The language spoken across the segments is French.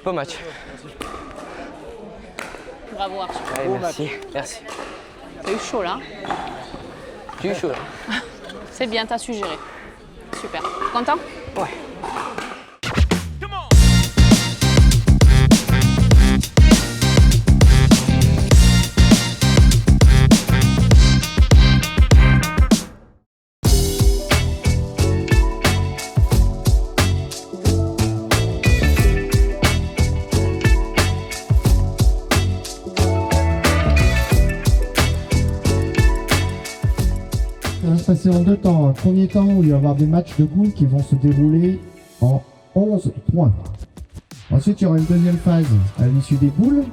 Beau match. Bravo Arthur. Allez, merci. Merci. T'as eu chaud là. J'ai eu chaud. C'est bien, t'as su gérer. Super. Content? Ouais. Ça va se passer en deux temps. Un premier temps où il va y avoir des matchs de boules qui vont se dérouler en 11 points. Ensuite, il y aura une deuxième phase à l'issue des boules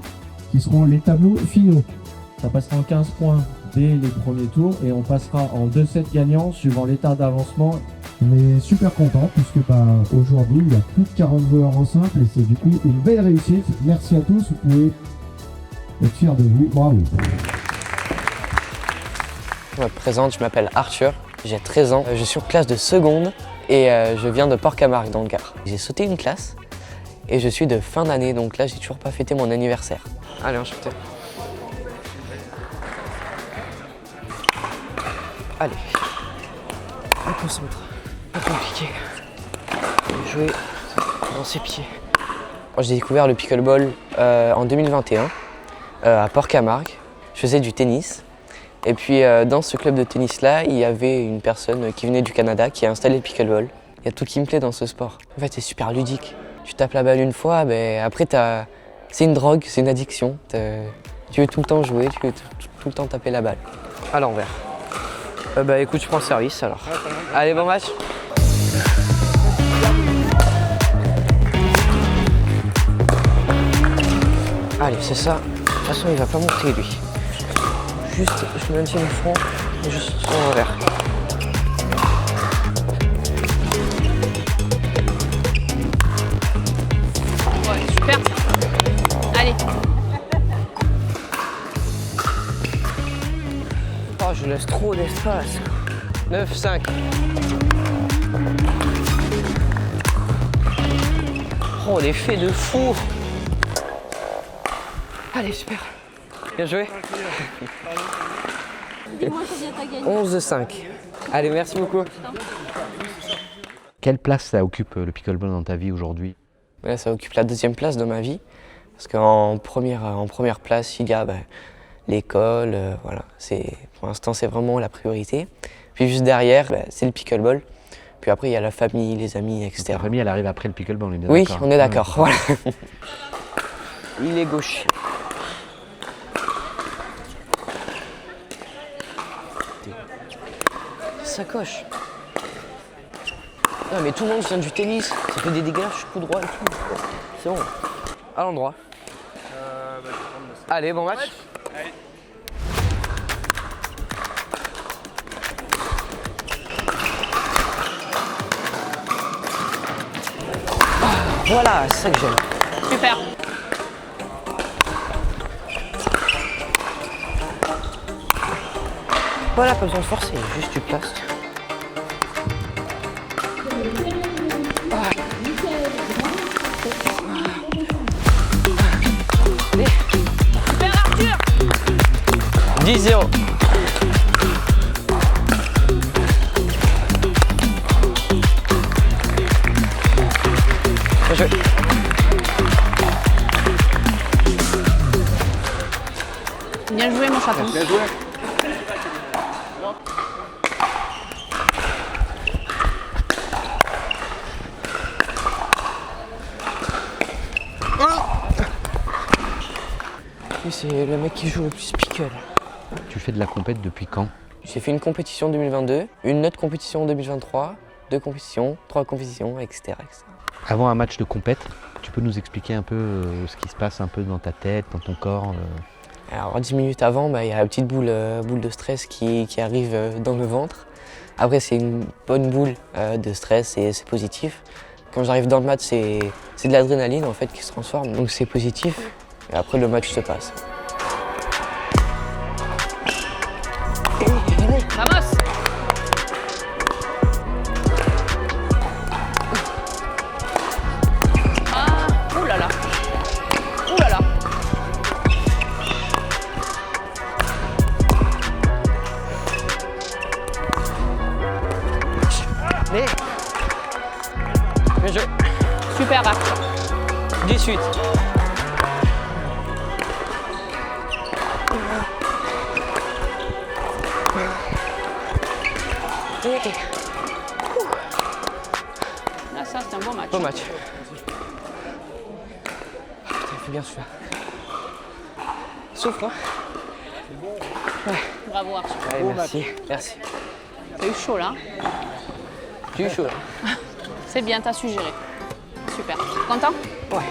qui seront les tableaux finaux. Ça passera en 15 points dès les premiers tours et on passera en 2 sets gagnants suivant l'état d'avancement. On est super content puisque aujourd'hui il y a plus de 40 joueurs en simple et c'est du coup une belle réussite. Merci à tous, vous pouvez être fiers de vous. Bravo. Je me présente, je m'appelle Arthur, j'ai 13 ans, je suis en classe de seconde et je viens de Port-Camargue dans le Gard. J'ai sauté une classe et je suis de fin d'année, donc là j'ai toujours pas fêté mon anniversaire. Allez, enchanté. Allez, on concentre, pas compliqué. Jouer dans ses pieds. J'ai découvert le pickleball en 2021 à Port-Camargue. Je faisais du tennis. Et puis dans ce club de tennis là, il y avait une personne qui venait du Canada qui a installé le pickleball. Il y a tout qui me plaît dans ce sport. En fait, c'est super ludique. Tu tapes la balle une fois, après c'est une drogue, c'est une addiction. Tu veux tout le temps jouer, tu veux tout le temps taper la balle. À l'envers. Écoute, je prends le service alors. Allez, bon match. Allez, c'est ça. De toute façon, il va pas monter lui. Juste, je maintiens le front, juste en envers. Ouais, super. Allez. Oh, je laisse trop d'espace. 9-5. Oh, l'effet de fou. Allez, super. Bien joué. Dis-moi combien t'as gagné. 11-5. Allez, merci beaucoup. Quelle place ça occupe le pickleball dans ta vie aujourd'hui? Ça occupe la deuxième place de ma vie. Parce qu'en première place, il y a l'école. Voilà. Pour l'instant, c'est vraiment la priorité. Puis juste derrière, c'est le pickleball. Puis après, il y a la famille, les amis, etc. Ta famille, elle arrive après le pickleball, on est bien Oui, d'accord. on est d'accord. Voilà. Il est gauche. Sacoche. Non mais tout le monde vient du tennis, ça fait des dégages, coup droit et tout. C'est bon. À l'endroit. Allez, bon match. Allez. Voilà, c'est ça que j'aime. Super. Voilà, pas besoin de forcer, juste tu places. Super Arthur. 10-0. Bien joué. Bien joué mon chaton. Bien joué. Lui, c'est le mec qui joue le plus pickle. Tu fais de la compète depuis quand? J'ai fait une compétition en 2022, une autre compétition en 2023, 2 compétitions, 3 compétitions, etc. etc. Avant un match de compète, tu peux nous expliquer un peu ce qui se passe un peu dans ta tête, dans ton corps? Alors 10 minutes avant, il y a la petite boule de stress qui arrive dans le ventre. Après, c'est une bonne boule de stress et c'est positif. Quand j'arrive dans le match, c'est de l'adrénaline en fait qui se transforme, donc c'est positif. Et après, le match se passe. Vamos. Ah, oh là là. 18. Ah, ça, c'est un bon match. Bon match. Putain, il fait bien celui-là. Souffle, hein. Bravo, Arthur. Allez, merci. Merci. T'as eu chaud là. J'ai eu chaud là. C'est bien, t'as su gérer. Super. Content? Ouais.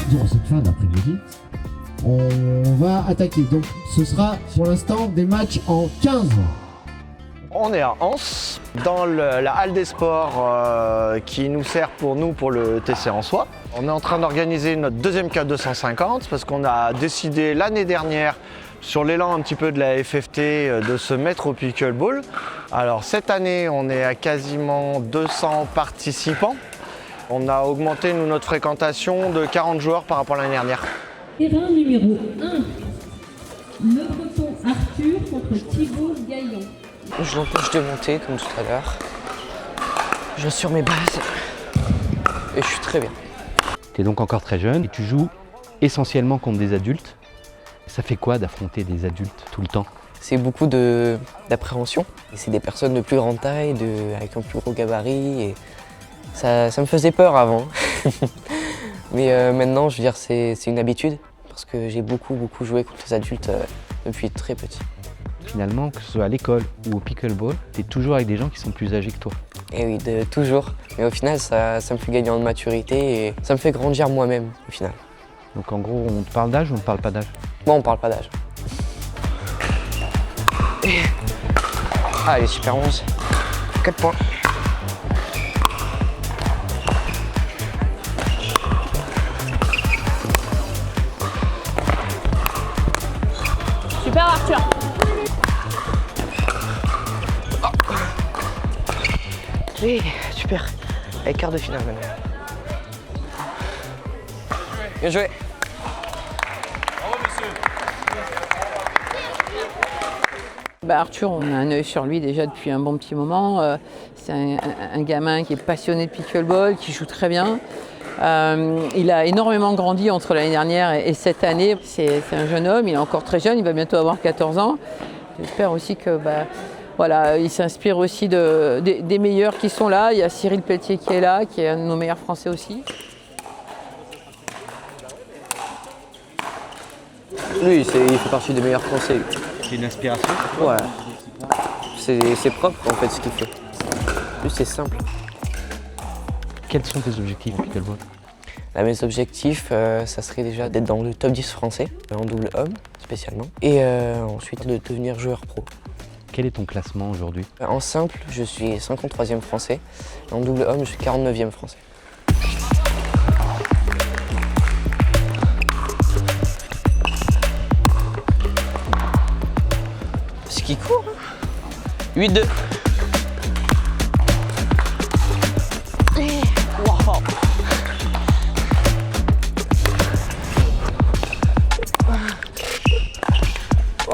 Durant cette fin d'après-midi, on va attaquer. Donc ce sera pour l'instant des matchs en 15. On est à Anse, dans la halle des sports qui nous sert pour le TC Ansois. On est en train d'organiser notre deuxième K250 parce qu'on a décidé l'année dernière, sur l'élan un petit peu de la FFT, de se mettre au pickleball. Alors cette année, on est à quasiment 200 participants. On a augmenté notre fréquentation de 40 joueurs par rapport à l'année dernière. Terrain numéro 1. Le Breton Arthur contre Thibaut Gaillon. Je l'empêche de monter comme tout à l'heure. Je suis sur mes bases et je suis très bien. Tu es donc encore très jeune et tu joues essentiellement contre des adultes. Ça fait quoi d'affronter des adultes tout le temps? C'est beaucoup d'appréhension. C'est des personnes de plus grande taille, avec un plus gros gabarit. Et ça me faisait peur avant. Mais maintenant, je veux dire, c'est une habitude parce que j'ai beaucoup joué contre les adultes depuis très petit. Finalement, que ce soit à l'école ou au pickleball, tu es toujours avec des gens qui sont plus âgés que toi. Et oui, toujours. Mais au final, ça me fait gagner en maturité et ça me fait grandir moi-même au final. Donc en gros, on te parle d'âge ou on ne parle pas d'âge? Moi, on parle pas d'âge. Ah, elle est super 11. 4 points. Super, Arthur. Oui, super. Avec quart de finale maintenant. Bien joué. Arthur, on a un œil sur lui déjà depuis un bon petit moment. C'est un gamin qui est passionné de pickleball, qui joue très bien. Il a énormément grandi entre l'année dernière et cette année. C'est un jeune homme, il est encore très jeune, il va bientôt avoir 14 ans. J'espère aussi que voilà, il s'inspire aussi des meilleurs qui sont là. Il y a Cyril Pelletier qui est là, qui est un de nos meilleurs Français aussi. Oui, il fait partie des meilleurs Français. C'est une inspiration? Ouais. C'est propre en fait ce qu'il fait. Plus c'est simple. Quels sont tes objectifs au pickleball? Mes objectifs, ça serait déjà d'être dans le top 10 français, en double homme spécialement. Et ensuite de devenir joueur pro. Quel est ton classement aujourd'hui? En simple, je suis 53e français. En double homme, je suis 49e français. Ce qui court, hein. 8-2. Wow.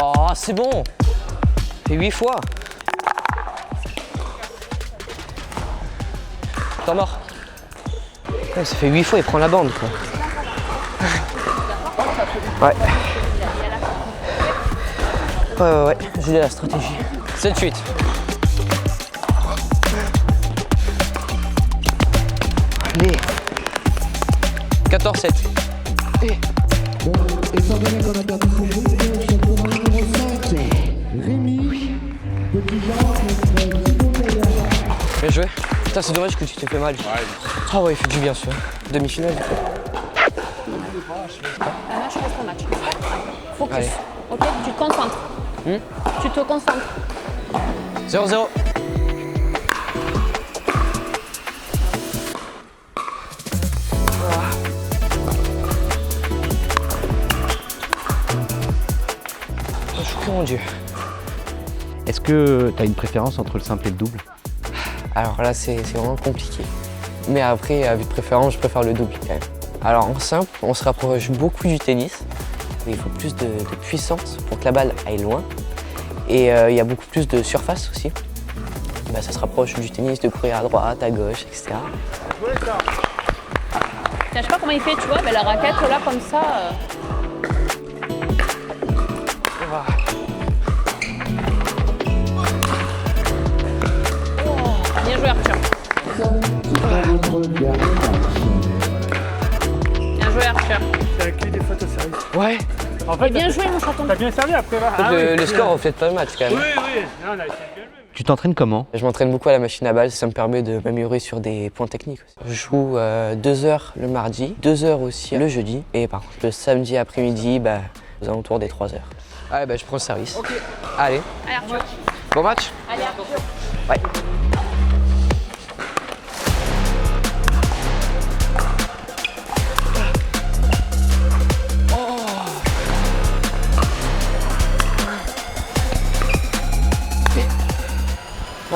Oh, c'est bon. Fait 8 fois. Temps mort. Ouais, ça fait 8 fois, il prend la bande quoi. Ouais. Ouais, j'ai la stratégie. 7-8. Allez. 14-7. Bon, étant donné qu'on a perdu son groupe, sur le tournoi numéro 5, Rémi, Petit-Jean contre Thibaut Gaillon. Bien joué. Putain, c'est dommage que tu t'es fait mal. Ah ouais, il fait du bien celui-là. Demi-finale. Un match reste un match. Focus. Allez. Ok, tu te concentres. Tu te concentres. 0-0. Mon Dieu. Est-ce que tu as une préférence entre le simple et le double? Alors là, c'est vraiment compliqué. Mais après, à vue de préférence, je préfère le double quand même. Alors en simple, on se rapproche beaucoup du tennis. Il faut plus de puissance pour que la balle aille loin. Et il y a beaucoup plus de surface aussi. Bah, ça se rapproche du tennis, de courir à droite, à gauche, etc. Tiens, je sais pas comment il fait, tu vois, mais la raquette là comme ça. Bien joué Arthur. Bien joué Arthur. C'est la clé des fautes au service. Ouais. En fait, Bien joué mon chaton. t'as bien servi après là. Le score reflète pas le match quand même. Oui. Non, on a essayé de bien jouer. Tu t'entraînes comment? Je m'entraîne beaucoup à la machine à balles, ça me permet de m'améliorer sur des points techniques aussi. Je joue 2 heures le mardi, 2 heures aussi le jeudi, et par contre le samedi après-midi, aux alentours des 3 heures. Allez, je prends le service. Ok. Allez, Allez Arthur. bon match. Allez Arthur. Ouais.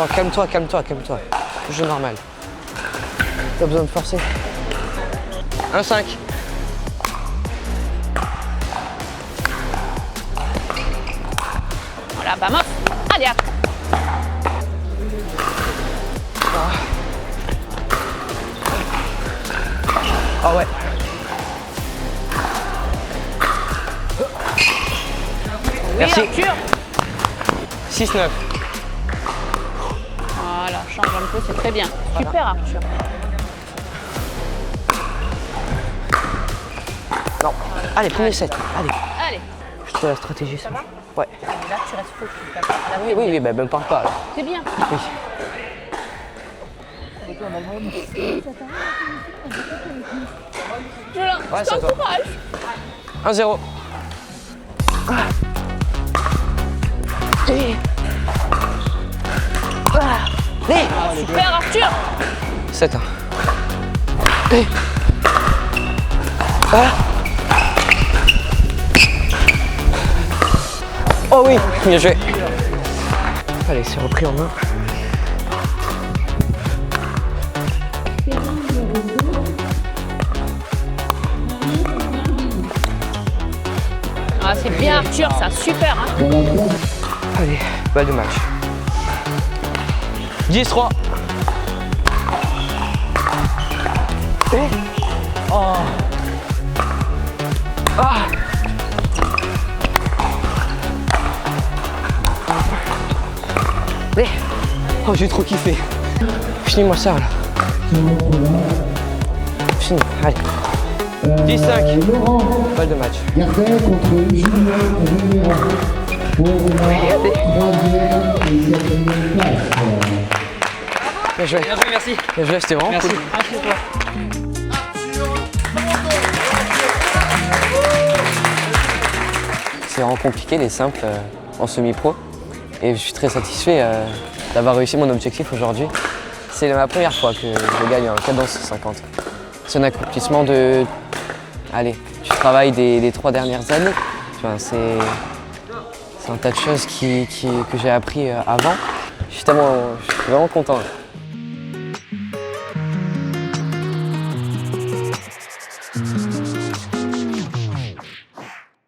Oh, calme-toi. Jeu normal. Pas besoin de forcer. 1-5. Voilà, vamos. Allez Arthur. Ah ouais. Merci. Oui, Arthur. 6-9. Voilà, change un peu, c'est très bien. Super Arthur. Non. Allez, premier set. Allez. Allez. Je te la stratégie, ça. Ouais. Là, tu restes focus. Oui, me parle pas là. C'est bien. Oui. Ouais, c'est à toi. 1-0. Super Arthur. 7-1. Oh oui, bien joué. Allez, c'est repris en main. Ah, c'est bien Arthur, ça, super. Hein. Allez, balle de match. 10-3. Oh. Ah. Oh, j'ai trop kiffé. Finis-moi ça là. Fini, allez. 10-5. Balle de match. Gardez contre Julien Rivera pour la troisième et quatrième place. Bien joué. Bien joué, merci. Bien joué, c'était vraiment cool. C'est vraiment compliqué les simples en semi-pro. Et je suis très satisfait d'avoir réussi mon objectif aujourd'hui. C'est ma première fois que je gagne un cadence 150. C'est un accomplissement de, du travail des 3 dernières années. Enfin, c'est un tas de choses que j'ai appris avant. Je suis vraiment content. Là.